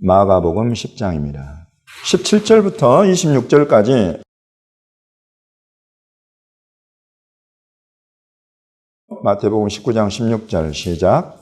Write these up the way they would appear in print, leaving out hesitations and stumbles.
마가복음 10장입니다. 17절부터 26절까지 마태복음 19장 16절 시작.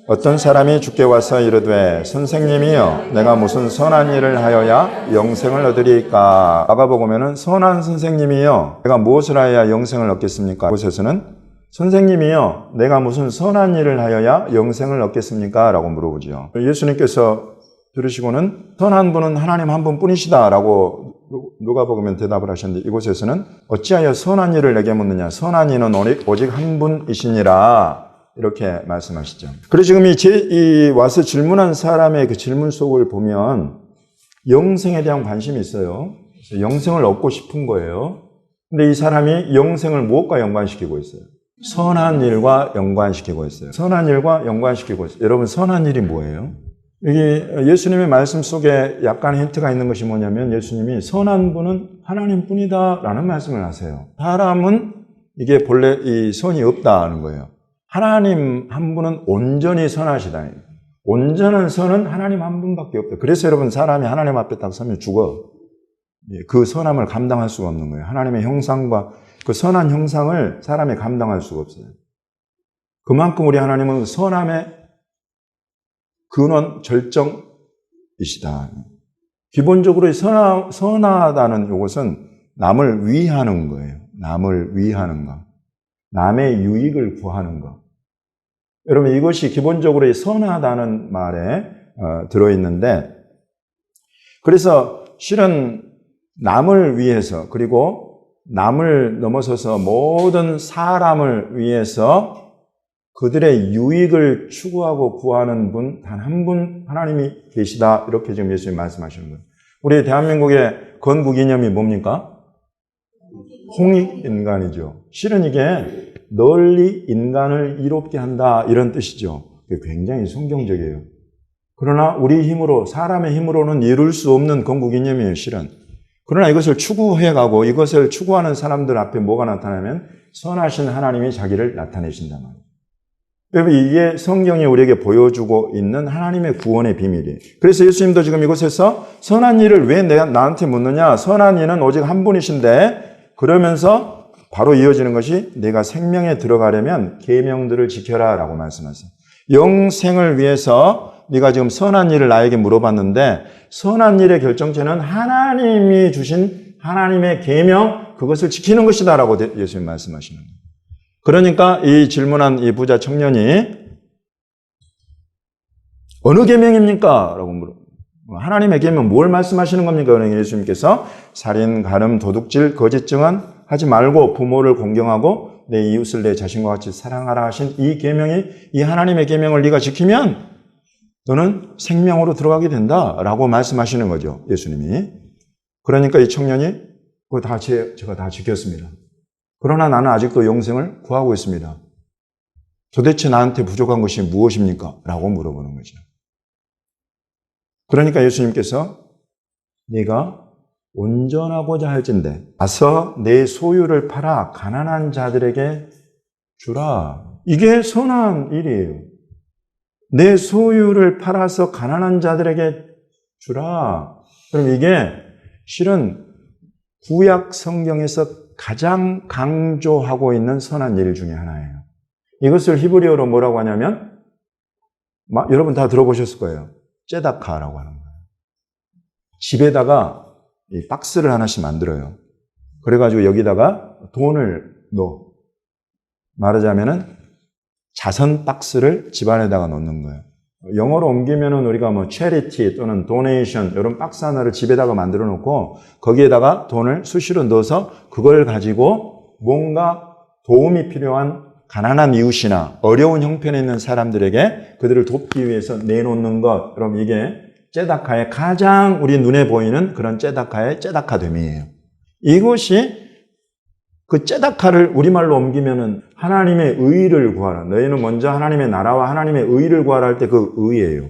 어떤 사람이 주께 와서 이르되 선생님이여 내가 무슨 선한 일을 하여야 영생을 얻으리까? 마가복음에는 선한 선생님이여 내가 무엇을 하여야 영생을 얻겠습니까? 곳에서는 선생님이여 내가 무슨 선한 일을 하여야 영생을 얻겠습니까? 라고 물어보죠. 예수님께서 들으시고는 선한 분은 하나님 한 분뿐이시다 라고 누가복음에 대답을 하셨는데, 이곳에서는 어찌하여 선한 일을 내게 묻느냐, 선한 이는 오직 한 분이시니라 이렇게 말씀하시죠. 그래서 지금 이 와서 질문한 사람의 그 질문 속을 보면 영생에 대한 관심이 있어요. 그래서 영생을 얻고 싶은 거예요. 근데 이 사람이 영생을 무엇과 연관시키고 있어요? 선한 일과 연관시키고 있어요. 선한 일과 연관시키고 있어요. 여러분, 선한 일이 뭐예요? 여기 예수님의 말씀 속에 약간 힌트가 있는 것이 뭐냐면, 예수님이 선한 분은 하나님 뿐이다 라는 말씀을 하세요. 사람은 이게 본래 이 선이 없다는 거예요. 하나님 한 분은 온전히 선하시다. 온전한 선은 하나님 한 분밖에 없다. 그래서 여러분, 사람이 하나님 앞에 딱 서면 죽어. 그 선함을 감당할 수가 없는 거예요. 하나님의 형상과 그 선한 형상을 사람이 감당할 수가 없어요. 그만큼 우리 하나님은 선함의 근원 절정이시다. 기본적으로 선하다는 이것은 남을 위하는 거예요. 남을 위하는 것. 남의 유익을 구하는 것. 여러분, 이것이 기본적으로 선하다는 말에 들어있는데, 그래서 실은 남을 위해서, 그리고 남을 넘어서서 모든 사람을 위해서 그들의 유익을 추구하고 구하는 분, 단 한 분 하나님이 계시다. 이렇게 지금 예수님이 말씀하시는 거예요. 우리 대한민국의 건국 이념이 뭡니까? 홍익인간이죠. 실은 이게 널리 인간을 이롭게 한다 이런 뜻이죠. 굉장히 성경적이에요. 그러나 우리 힘으로, 사람의 힘으로는 이룰 수 없는 건국 이념이에요, 실은. 그러나 이것을 추구해가고 이것을 추구하는 사람들 앞에 뭐가 나타나면 선하신 하나님이 자기를 나타내신단 말이에요. 여러분, 이게 성경이 우리에게 보여주고 있는 하나님의 구원의 비밀이에요. 그래서 예수님도 지금 이곳에서 선한 일을 왜 나한테 묻느냐? 선한 이는 오직 한 분이신데, 그러면서 바로 이어지는 것이 내가 생명에 들어가려면 계명들을 지켜라 라고 말씀하세요. 영생을 위해서 네가 지금 선한 일을 나에게 물어봤는데, 선한 일의 결정체는 하나님이 주신 하나님의 계명, 그것을 지키는 것이다 라고 예수님 말씀하시는 거예요. 그러니까 이 질문한 이 부자 청년이 어느 계명입니까? 라고 물어요. 하나님의 계명 뭘 말씀하시는 겁니까? 그러니까 예수님께서 살인, 간음, 도둑질, 거짓 증언 하지 말고 부모를 공경하고 내 이웃을 내 자신과 같이 사랑하라 하신 이 계명이, 이 하나님의 계명을 네가 지키면 너는 생명으로 들어가게 된다라고 말씀하시는 거죠, 예수님이. 그러니까 이 청년이 그거 다 제가 다 지켰습니다. 그러나 나는 아직도 영생을 구하고 있습니다. 도대체 나한테 부족한 것이 무엇입니까? 라고 물어보는 거죠. 그러니까 예수님께서 네가 온전하고자 할진대 가서 내 소유를 팔아 가난한 자들에게 주라. 이게 선한 일이에요. 내 소유를 팔아서 가난한 자들에게 주라. 그럼 이게 실은 구약 성경에서 가장 강조하고 있는 선한 일 중에 하나예요. 이것을 히브리어로 뭐라고 하냐면, 여러분 다 들어보셨을 거예요. 째다카라고 하는 거예요. 집에다가 이 박스를 하나씩 만들어요. 그래가지고 여기다가 돈을 넣어. 말하자면은 자선 박스를 집안에다가 넣는 거예요. 영어로 옮기면은 우리가 charity 또는 donation 이런 박스 하나를 집에다가 만들어 놓고 거기에다가 돈을 수시로 넣어서 그걸 가지고 뭔가 도움이 필요한 가난한 이웃이나 어려운 형편에 있는 사람들에게 그들을 돕기 위해서 내놓는 것. 그럼 이게 째다카의 가장 우리 눈에 보이는 그런 째다카의 째다카됨이에요. 이것이 그 째다카를 우리말로 옮기면은 하나님의 의를 구하라. 너희는 먼저 하나님의 나라와 하나님의 의를 구하라 할 때 그 의예요.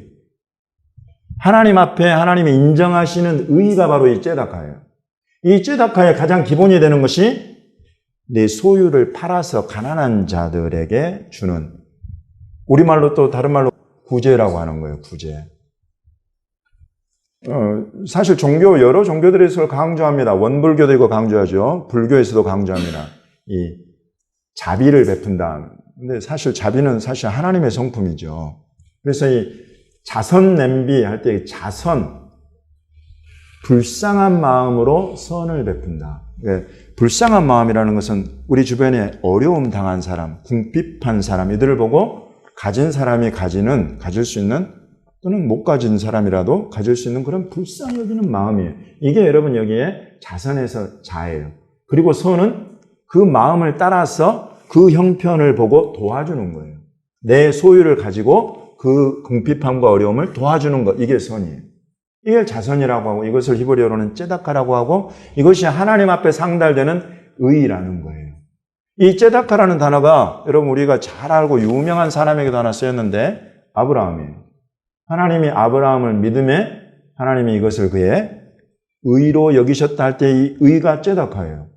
하나님 앞에 하나님이 인정하시는 의가 바로 이 째다카예요. 이 째다카의 가장 기본이 되는 것이 내 소유를 팔아서 가난한 자들에게 주는, 우리말로 또 다른 말로 구제라고 하는 거예요. 구제. 사실 여러 종교들에서 강조합니다. 원불교도 이거 강조하죠. 불교에서도 강조합니다. 이 자비를 베푼다. 근데 사실 자비는 사실 하나님의 성품이죠. 그래서 이 자선 냄비 할 때 불쌍한 마음으로 선을 베푼다. 불쌍한 마음이라는 것은 우리 주변에 어려움 당한 사람, 궁핍한 사람, 이들을 보고 가진 사람이 가질 수 있는, 또는 못 가진 사람이라도 가질 수 있는 그런 불쌍히 여기는 마음이에요. 이게 여러분 여기에 자선에서 자예요. 그리고 선은 그 마음을 따라서 그 형편을 보고 도와주는 거예요. 내 소유를 가지고 그 궁핍함과 어려움을 도와주는 것, 이게 선이에요. 이걸 자선이라고 하고, 이것을 히브리어로는 째다카라고 하고, 이것이 하나님 앞에 상달되는 의라는 거예요. 이 째다카라는 단어가 여러분 우리가 잘 알고 유명한 사람에게도 하나 쓰였는데 아브라함이에요. 하나님이 아브라함을 믿음에 하나님이 이것을 그의 의로 여기셨다 할 때 이 의가 째다카예요.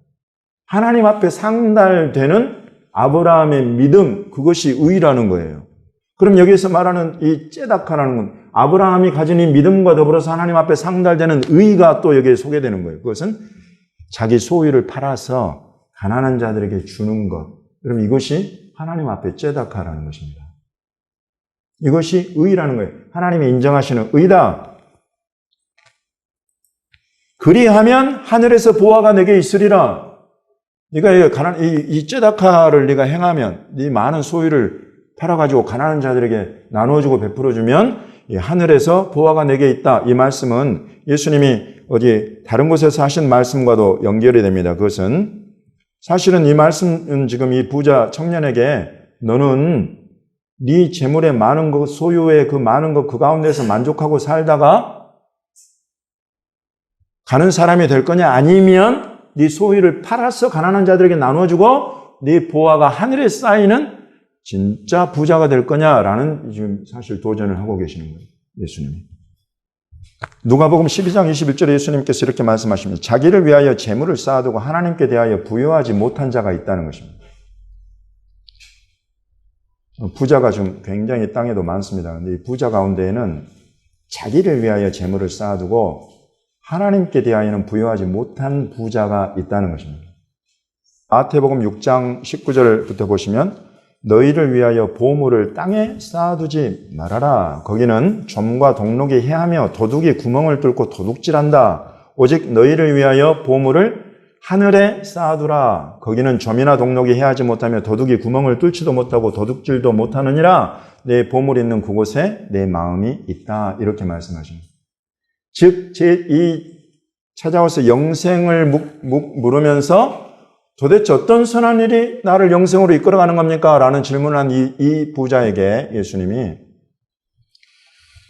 하나님 앞에 상달되는 아브라함의 믿음, 그것이 의라는 거예요. 그럼 여기서 말하는 이 째다카라는 건 아브라함이 가진 이 믿음과 더불어서 하나님 앞에 상달되는 의가 또 여기에 소개되는 거예요. 그것은 자기 소유를 팔아서 가난한 자들에게 주는 것. 그럼 이것이 하나님 앞에 째다카라는 것입니다. 이것이 의라는 거예요. 하나님이 인정하시는 의다. 그리하면 하늘에서 보화가 내게 있으리라. 네가 이 째다카를 네가 행하면, 네 많은 소유를 팔아가지고 가난한 자들에게 나눠주고 베풀어주면 이 하늘에서 보화가 내게 있다. 이 말씀은 예수님이 어디 다른 곳에서 하신 말씀과도 연결이 됩니다. 그것은 사실은 이 말씀은 지금 이 부자 청년에게 너는 네 재물의 많은 것, 소유의 그 많은 것, 그 가운데서 만족하고 살다가 가는 사람이 될 거냐? 아니면 네 소유를 팔아서 가난한 자들에게 나눠주고 네 보화가 하늘에 쌓이는 진짜 부자가 될 거냐라는 지금 사실 도전을 하고 계시는 거예요. 예수님이. 누가복음 12장 21절에 예수님께서 이렇게 말씀하십니다. 자기를 위하여 재물을 쌓아두고 하나님께 대하여 부여하지 못한 자가 있다는 것입니다. 부자가 좀 굉장히 땅에도 많습니다. 그런데 이 부자 가운데에는 자기를 위하여 재물을 쌓아두고 하나님께 대하여는 부여하지 못한 부자가 있다는 것입니다. 마태복음 6장 19절부터 보시면 너희를 위하여 보물을 땅에 쌓아두지 말아라. 거기는 점과 동록이 해하며 도둑이 구멍을 뚫고 도둑질한다. 오직 너희를 위하여 보물을 하늘에 쌓아두라. 거기는 점이나 동록이 해하지 못하며 도둑이 구멍을 뚫지도 못하고 도둑질도 못하느니라. 내 보물이 있는 그곳에 내 마음이 있다. 이렇게 말씀하십니다. 즉, 찾아와서 영생을 물으면서 도대체 어떤 선한 일이 나를 영생으로 이끌어가는 겁니까? 라는 질문을 한 이 부자에게 예수님이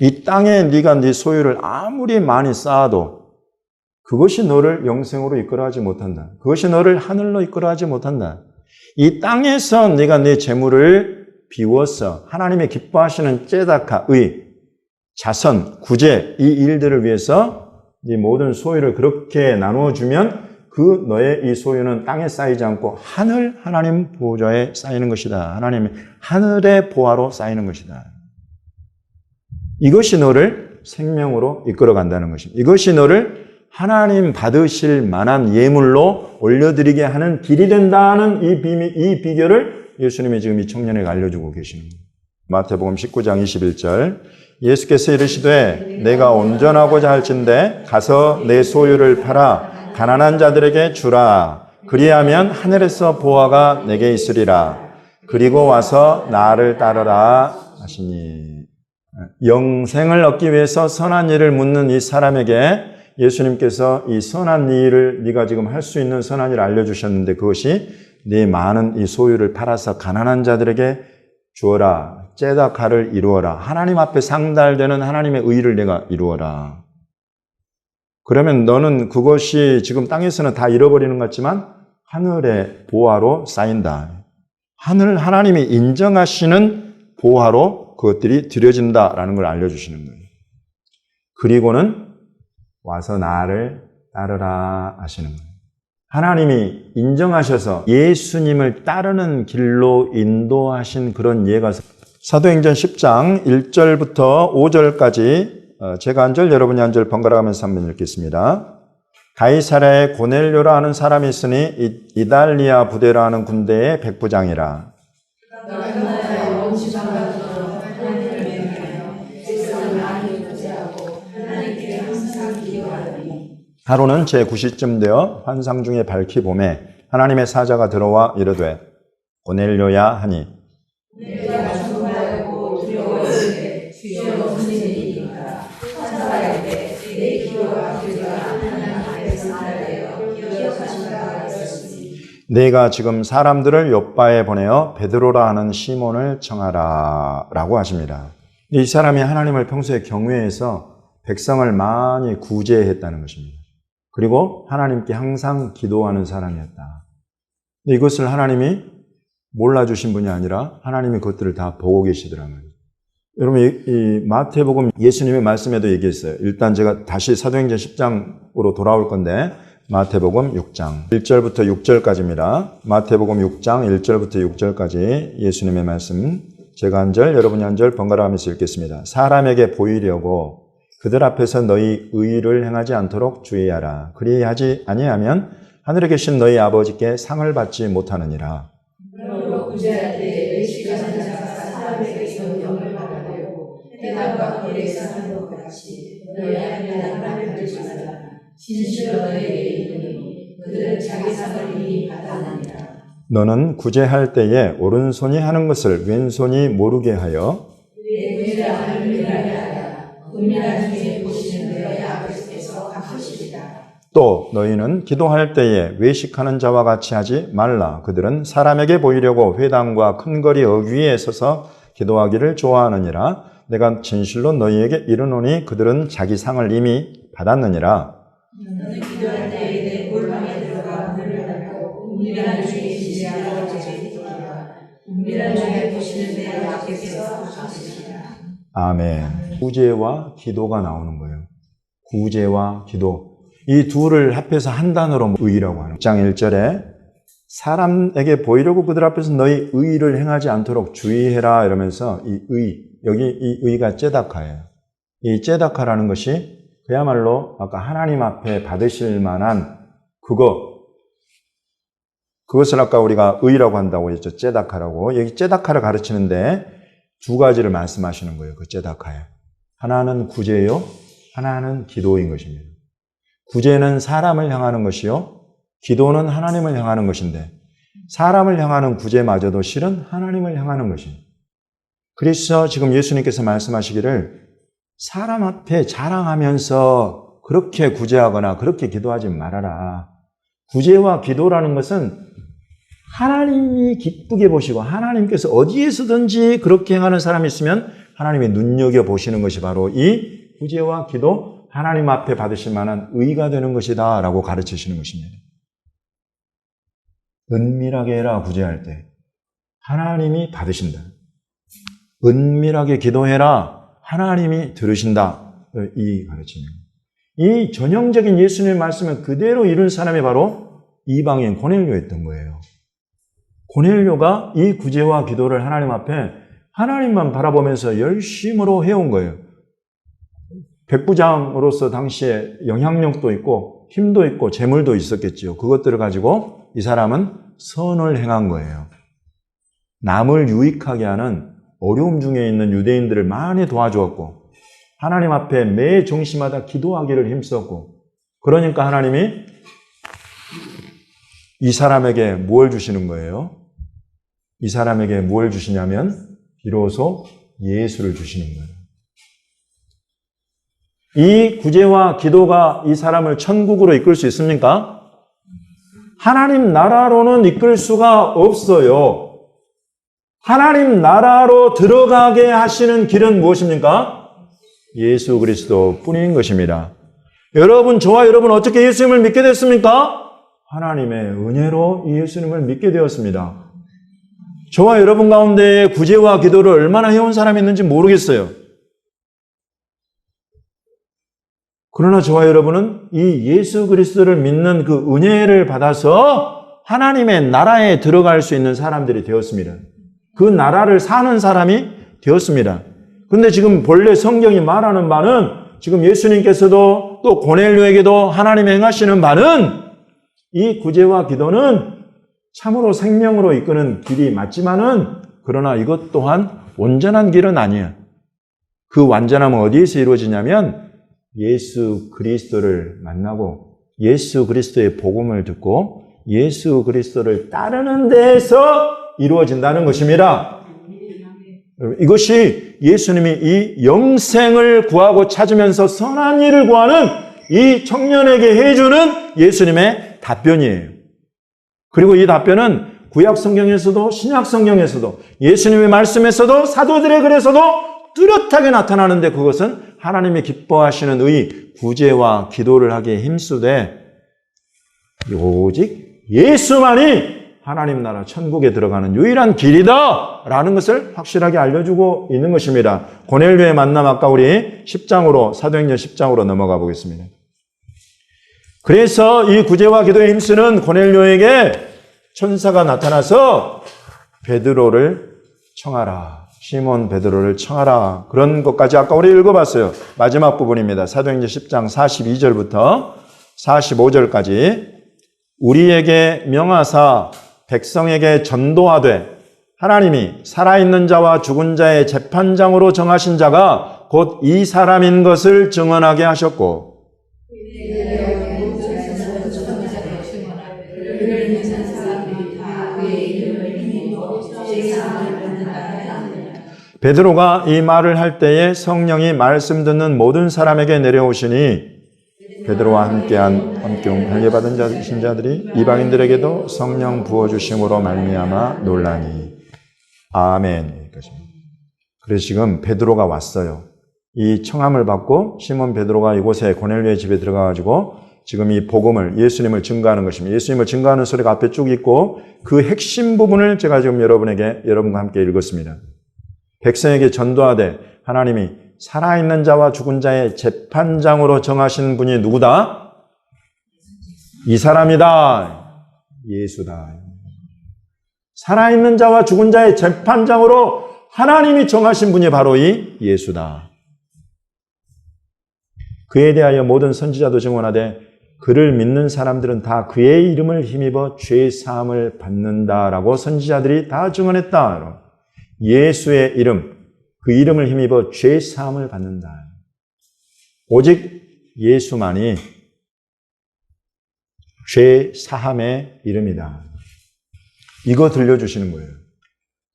이 땅에 네가 네 소유를 아무리 많이 쌓아도 그것이 너를 영생으로 이끌어가지 못한다. 그것이 너를 하늘로 이끌어가지 못한다. 이 땅에서 네가 네 재물을 비워서 하나님의 기뻐하시는 째다카, 의, 자선, 구제 이 일들을 위해서 네 모든 소유를 그렇게 나누어주면 그 너의 이 소유는 땅에 쌓이지 않고 하나님 보좌에 쌓이는 것이다. 하나님의 하늘의 보화로 쌓이는 것이다. 이것이 너를 생명으로 이끌어간다는 것입니다. 이것이 너를 하나님 받으실 만한 예물로 올려드리게 하는 길이 된다는 이 비결을 예수님이 지금 이 청년에게 알려주고 계시는 거예요. 마태복음 19장 21절 예수께서 이르시되 내가 온전하고자 할진대 가서 내 소유를 팔아 가난한 자들에게 주라. 그리하면 하늘에서 보화가 내게 있으리라. 그리고 와서 나를 따르라 하시니. 영생을 얻기 위해서 선한 일을 묻는 이 사람에게 예수님께서 이 선한 일을 네가 지금 할 수 있는 선한 일을 알려주셨는데 그것이 네 많은 이 소유를 팔아서 가난한 자들에게 주어라. 째다카를 이루어라. 하나님 앞에 상달되는 하나님의 의를 내가 이루어라. 그러면 너는 그것이 지금 땅에서는 다 잃어버리는 것 같지만 하늘의 보화로 쌓인다. 하나님이 인정하시는 보화로 그것들이 드려진다라는 걸 알려주시는 거예요. 그리고는 와서 나를 따르라 하시는 거예요. 하나님이 인정하셔서 예수님을 따르는 길로 인도하신 그런 예가 사도행전 10장 1절부터 5절까지 제가 한 절, 여러분이 한 절 번갈아가면서 한번 읽겠습니다. 가이사랴에 고넬료라 하는 사람이 있으니 이달리아 부대라 하는 군대의 백부장이라. 하루는 제9시쯤 되어 환상 중에 밝히 봄에 하나님의 사자가 들어와 이르되 고넬료야 하니 내가 중하고 두려워하되 주여 무슨 일이니까 찾아갈 때 내 기도가 그가 하나님 앞에서 하되어 기억하신 바가 있었으니 내가 지금 사람들을 요바에 보내어 베드로라 하는 시몬을 청하라 라고 하십니다. 이 사람이 하나님을 평소에 경외해서 백성을 많이 구제했다는 것입니다. 그리고 하나님께 항상 기도하는 사람이었다. 이것을 하나님이 몰라주신 분이 아니라 하나님이 그것들을 다 보고 계시더라고요. 여러분, 이 마태복음 예수님의 말씀에도 얘기했어요. 일단 제가 다시 사도행전 10장으로 돌아올 건데 마태복음 6장 1절부터 6절까지입니다. 마태복음 6장 1절부터 6절까지 예수님의 말씀 제가 한 절, 여러분이 한 절 번갈아가면서 읽겠습니다. 사람에게 보이려고 그들 앞에서 너희 의를 행하지 않도록 주의하라. 그리하지 아니하면 하늘에 계신 너희 아버지께 상을 받지 못하느니라. 그러므로 구제할 때 외식하는 자가 사람에게서 영을 받아들고 해당과 거리에서 하는 것 같이 너희 안에 하나님을 받지 말라. 진실로 너희에게 이르노니 그들은 자기 상을 이미 받았느니라. 너는 구제할 때에 오른손이 하는 것을 왼손이 모르게 하여 내 구제함을 미라게 하라. 은밀한 중에 보시는 너희 아버지께서 갚으시리라. 또 너희는 기도할 때에 외식하는 자와 같이 하지 말라. 그들은 사람에게 보이려고 회당과 큰 거리 어귀에 서서 기도하기를 좋아하느니라. 내가 진실로 너희에게 이르노니 그들은 자기 상을 이미 받았느니라. 너는 기도할 때에 내 골방에 들어가 문을 닫고 은밀한 중에 계신 아버지께 기도하라. 은밀한 중에 보시는 내 아버지께서 갚으시리라. 아멘. 구제와 기도가 나오는 거예요. 구제와 기도. 이 둘을 합해서 한 단어로 의라고 하는 6장 1절에 사람에게 보이려고 그들 앞에서 너희 의를 행하지 않도록 주의해라 이러면서 이 의, 여기 이 의가 째다카예요. 이 째다카라는 것이 그야말로 아까 하나님 앞에 받으실 만한 그것을 아까 우리가 의라고 한다고 했죠. 째다카라고. 여기 째다카를 가르치는데 두 가지를 말씀하시는 거예요. 그 째다카에. 하나는 구제요, 하나는 기도인 것입니다. 구제는 사람을 향하는 것이요, 기도는 하나님을 향하는 것인데 사람을 향하는 구제마저도 실은 하나님을 향하는 것입니다. 그래서 지금 예수님께서 말씀하시기를 사람 앞에 자랑하면서 그렇게 구제하거나 그렇게 기도하지 말아라. 구제와 기도라는 것은 하나님이 기쁘게 보시고 하나님께서 어디에서든지 그렇게 행하는 사람이 있으면 하나님이 눈여겨보시는 것이 바로 이 구제와 기도, 하나님 앞에 받으실 만한 의가 되는 것이다 라고 가르치시는 것입니다. 은밀하게 해라 구제할 때 하나님이 받으신다. 은밀하게 기도해라 하나님이 들으신다. 이 가르침입니다. 이 전형적인 예수님의 말씀을 그대로 이룬 사람이 바로 이방인 고넬료였던 거예요. 고넬료가 이 구제와 기도를 하나님 앞에 하나님만 바라보면서 열심으로 해온 거예요. 백부장으로서 당시에 영향력도 있고 힘도 있고 재물도 있었겠지요. 그것들을 가지고 이 사람은 선을 행한 거예요. 남을 유익하게 하는 어려움 중에 있는 유대인들을 많이 도와주었고 하나님 앞에 매 정시마다 기도하기를 힘썼고 그러니까 하나님이 이 사람에게 뭘 주시는 거예요? 이 사람에게 뭘 주시냐면 비로소 예수를 주시는 거예요. 이 구제와 기도가 이 사람을 천국으로 이끌 수 있습니까? 하나님 나라로는 이끌 수가 없어요. 하나님 나라로 들어가게 하시는 길은 무엇입니까? 예수 그리스도 뿐인 것입니다. 여러분, 저와 여러분 어떻게 예수님을 믿게 됐습니까? 하나님의 은혜로 예수님을 믿게 되었습니다. 저와 여러분 가운데 구제와 기도를 얼마나 해온 사람이 있는지 모르겠어요. 그러나 저와 여러분은 이 예수 그리스도를 믿는 그 은혜를 받아서 하나님의 나라에 들어갈 수 있는 사람들이 되었습니다. 그 나라를 사는 사람이 되었습니다. 그런데 지금 본래 성경이 말하는 바는 지금 예수님께서도 또 고넬료에게도 하나님이 행하시는 바는 이 구제와 기도는 참으로 생명으로 이끄는 길이 맞지만은 그러나 이것 또한 온전한 길은 아니에요. 그 완전함은 어디에서 이루어지냐면 예수 그리스도를 만나고 예수 그리스도의 복음을 듣고 예수 그리스도를 따르는 데에서 이루어진다는 것입니다. 이것이 예수님이 이 영생을 구하고 찾으면서 선한 일을 구하는 이 청년에게 해주는 예수님의 답변이에요. 그리고 이 답변은 구약 성경에서도 신약 성경에서도 예수님의 말씀에서도 사도들의 글에서도 뚜렷하게 나타나는데 그것은 하나님이 기뻐하시는 의 구제와 기도를 하기에 힘쓰되 오직 예수만이 하나님 나라 천국에 들어가는 유일한 길이다라는 것을 확실하게 알려주고 있는 것입니다. 고넬료의 만남 아까 우리 10장으로 사도행전 10장으로 넘어가 보겠습니다. 그래서 이 구제와 기도에 힘쓰는 고넬료에게 천사가 나타나서 베드로를 청하라. 시몬 베드로를 청하라. 그런 것까지 아까 우리 읽어봤어요. 마지막 부분입니다. 사도행전 10장 42절부터 45절까지 우리에게 명하사 백성에게 전도하되 하나님이 살아있는 자와 죽은 자의 재판장으로 정하신 자가 곧 이 사람인 것을 증언하게 하셨고 베드로가 이 말을 할 때에 성령이 말씀 듣는 모든 사람에게 내려오시니 베드로와 함께 할례받은 자들이 이방인들에게도 성령 부어주심으로 말미암아 놀라니. 아멘. 그래서 지금 베드로가 왔어요. 이 청함을 받고 시몬 베드로가 이곳에 고넬료의 집에 들어가가지고 지금 이 복음을 예수님을 증거하는 것입니다. 예수님을 증거하는 소리가 앞에 쭉 있고 그 핵심 부분을 제가 지금 여러분과 함께 읽었습니다. 백성에게 전도하되 하나님이 살아있는 자와 죽은 자의 재판장으로 정하신 분이 누구다? 이 사람이다. 예수다. 살아있는 자와 죽은 자의 재판장으로 하나님이 정하신 분이 바로 이 예수다. 그에 대하여 모든 선지자도 증언하되 그를 믿는 사람들은 다 그의 이름을 힘입어 죄 사함을 받는다라고 선지자들이 다 증언했다. 예수의 이름, 그 이름을 힘입어 죄 사함을 받는다. 오직 예수만이 죄 사함의 이름이다. 이거 들려주시는 거예요.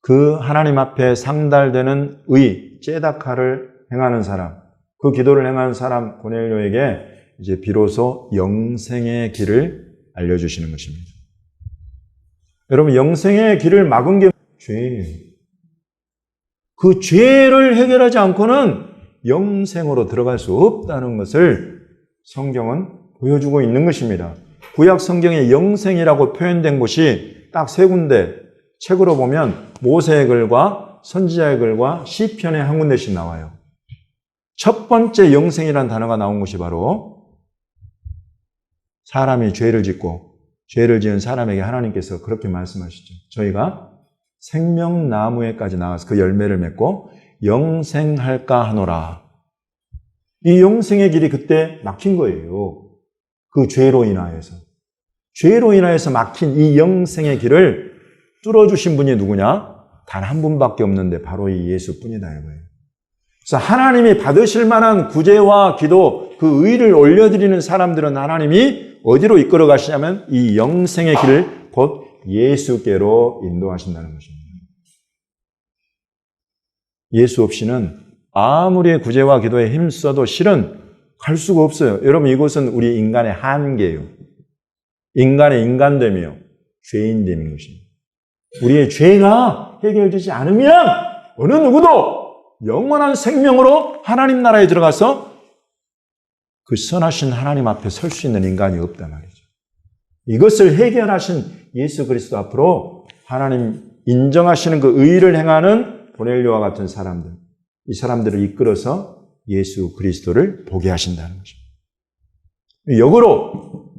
그 하나님 앞에 상달되는 의, 제다카를 행하는 사람, 그 기도를 행하는 사람 고넬료에게 이제 비로소 영생의 길을 알려주시는 것입니다. 여러분, 영생의 길을 막은 게 죄예요. 그 죄를 해결하지 않고는 영생으로 들어갈 수 없다는 것을 성경은 보여주고 있는 것입니다. 구약 성경에 영생이라고 표현된 곳이 딱 세 군데, 책으로 보면 모세의 글과 선지자의 글과 시편의 한 군데씩 나와요. 첫 번째 영생이라는 단어가 나온 것이 바로 사람이 죄를 짓고 죄를 지은 사람에게 하나님께서 그렇게 말씀하시죠. 저희가 생명나무에까지 나가서 그 열매를 맺고 영생할까 하노라. 이 영생의 길이 그때 막힌 거예요. 그 죄로 인하여서. 죄로 인하여서 막힌 이 영생의 길을 뚫어주신 분이 누구냐? 단 한 분밖에 없는데 바로 이 예수뿐이다 이거예요. 그래서 하나님이 받으실 만한 구제와 기도, 그 의를 올려드리는 사람들은 하나님이 어디로 이끌어 가시냐면 이 영생의 길을 곧 예수께로 인도하신다는 것입니다. 예수 없이는 아무리 구제와 기도에 힘써도 실은 갈 수가 없어요. 여러분, 이곳은 우리 인간의 한계예요. 인간의 인간됨이요. 죄인됨인 것입니다. 우리의 죄가 해결되지 않으면 어느 누구도 영원한 생명으로 하나님 나라에 들어가서 그 선하신 하나님 앞에 설 수 있는 인간이 없단 말이죠. 이것을 해결하신 예수 그리스도 앞으로 하나님 인정하시는 그 의를 행하는 고넬료와 같은 사람들, 이 사람들을 이끌어서 예수 그리스도를 보게 하신다는 것입니다. 역으로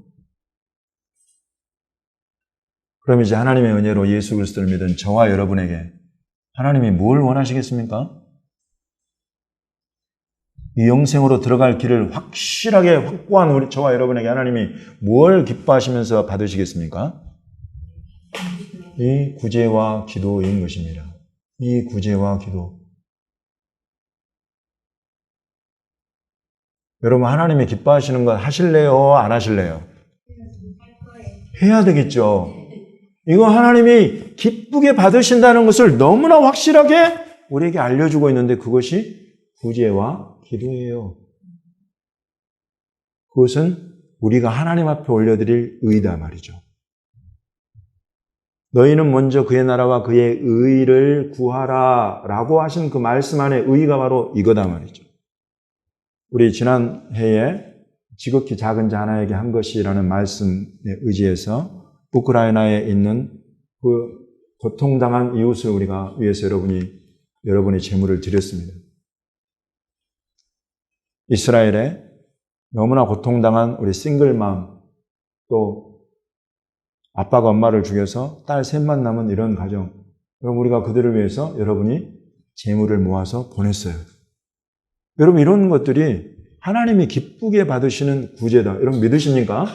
그럼 이제 하나님의 은혜로 예수 그리스도를 믿은 저와 여러분에게 하나님이 뭘 원하시겠습니까? 이 영생으로 들어갈 길을 확실하게 확보한 우리 저와 여러분에게 하나님이 뭘 기뻐하시면서 받으시겠습니까? 이 구제와 기도인 것입니다. 이 구제와 기도. 여러분 하나님이 기뻐하시는 것 하실래요? 안 하실래요? 해야 되겠죠. 이거 하나님이 기쁘게 받으신다는 것을 너무나 확실하게 우리에게 알려주고 있는데 그것이 구제와 기도예요. 그것은 우리가 하나님 앞에 올려드릴 의다 말이죠. 너희는 먼저 그의 나라와 그의 의를 구하라 라고 하신 그 말씀 안에 의가 바로 이거다 말이죠. 우리 지난 해에 지극히 작은 자 하나에게 한 것이라는 말씀에 의지해서 우크라이나에 있는 그 고통당한 이웃을 우리가 위해서 여러분의 제물을 드렸습니다. 이스라엘에 너무나 고통당한 우리 싱글맘, 또 아빠가 엄마를 죽여서 딸 셋만 남은 이런 가정, 그럼 우리가 그들을 위해서 여러분이 제물을 모아서 보냈어요. 여러분 이런 것들이 하나님이 기쁘게 받으시는 구제다. 여러분 믿으십니까?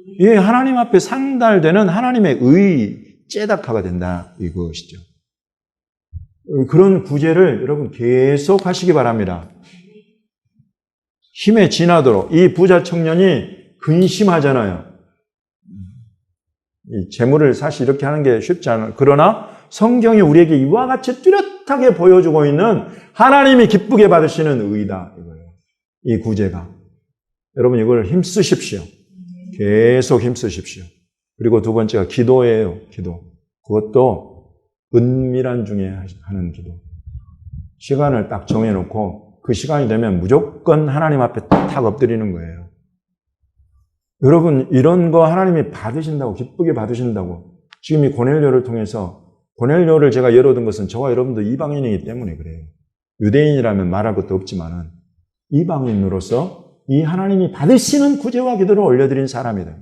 이게 하나님 앞에 상달되는 하나님의 째다카가 된다 이것이죠. 그런 구제를 여러분 계속 하시기 바랍니다. 힘에 지나도록. 이 부자 청년이 근심하잖아요. 이 재물을 사실 이렇게 하는 게 쉽지 않아요. 그러나 성경이 우리에게 이와 같이 뚜렷하게 보여주고 있는 하나님이 기쁘게 받으시는 의다 이거예요. 이 구제가. 여러분 이걸 힘쓰십시오. 계속 힘쓰십시오. 그리고 두 번째가 기도예요. 기도. 그것도 은밀한 중에 하는 기도. 시간을 딱 정해놓고 그 시간이 되면 무조건 하나님 앞에 딱 엎드리는 거예요. 여러분 이런 거 하나님이 받으신다고, 기쁘게 받으신다고. 지금 이 고넬료를 통해서, 고넬료를 제가 예로 든 것은 저와 여러분도 이방인이기 때문에 그래요. 유대인이라면 말할 것도 없지만은 이방인으로서 이 하나님이 받으시는 구제와 기도를 올려드린 사람이다.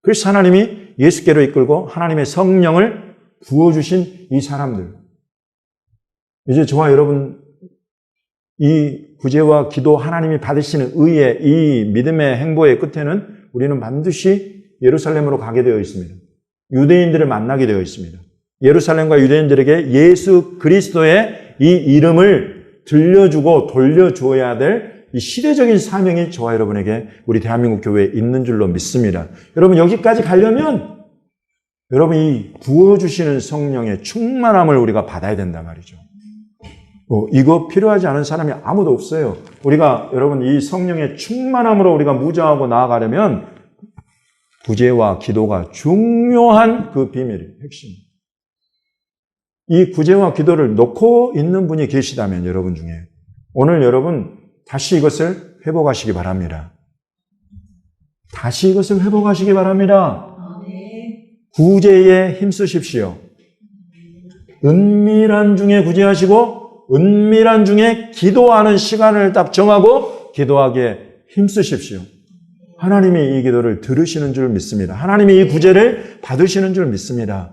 그래서 하나님이 예수께로 이끌고 하나님의 성령을 부어주신 이 사람들. 이제 저와 여러분 이 구제와 기도 하나님이 받으시는 의의 이 믿음의 행보의 끝에는 우리는 반드시 예루살렘으로 가게 되어 있습니다. 유대인들을 만나게 되어 있습니다. 예루살렘과 유대인들에게 예수 그리스도의 이 이름을 들려주고 돌려주어야 될 이 시대적인 사명이 저와 여러분에게 우리 대한민국 교회에 있는 줄로 믿습니다. 여러분 여기까지 가려면 여러분 이 부어주시는 성령의 충만함을 우리가 받아야 된단 말이죠. 이거 필요하지 않은 사람이 아무도 없어요. 우리가 여러분 이 성령의 충만함으로 우리가 무장하고 나아가려면 구제와 기도가 중요한 그 비밀이에요. 핵심. 이 구제와 기도를 놓고 있는 분이 계시다면 여러분 중에 오늘 여러분 다시 이것을 회복하시기 바랍니다. 다시 이것을 회복하시기 바랍니다. 구제에 힘쓰십시오. 은밀한 중에 구제하시고 은밀한 중에 기도하는 시간을 딱 정하고 기도하기에 힘쓰십시오. 하나님이 이 기도를 들으시는 줄 믿습니다. 하나님이 이 구제를 받으시는 줄 믿습니다.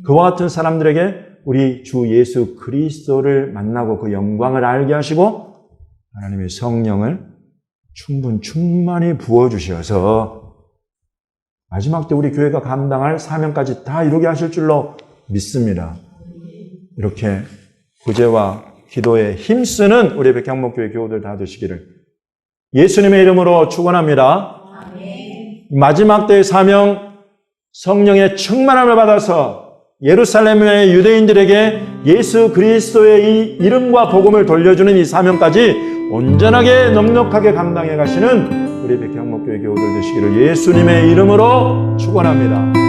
그와 같은 사람들에게 우리 주 예수 그리스도를 만나고 그 영광을 알게 하시고 하나님의 성령을 충만히 부어주셔서 마지막 때 우리 교회가 감당할 사명까지 다 이루게 하실 줄로 믿습니다. 이렇게 구제와 기도에 힘쓰는 우리 백향목교회 교우들 다 되시기를 예수님의 이름으로 축원합니다. 마지막 때의 사명, 성령의 충만함을 받아서 예루살렘의 유대인들에게 예수 그리스도의 이 이름과 복음을 돌려주는 이 사명까지 온전하게 넉넉하게 감당해 가시는 우리 백향목교회 교우들 되시기를 예수님의 이름으로 축원합니다.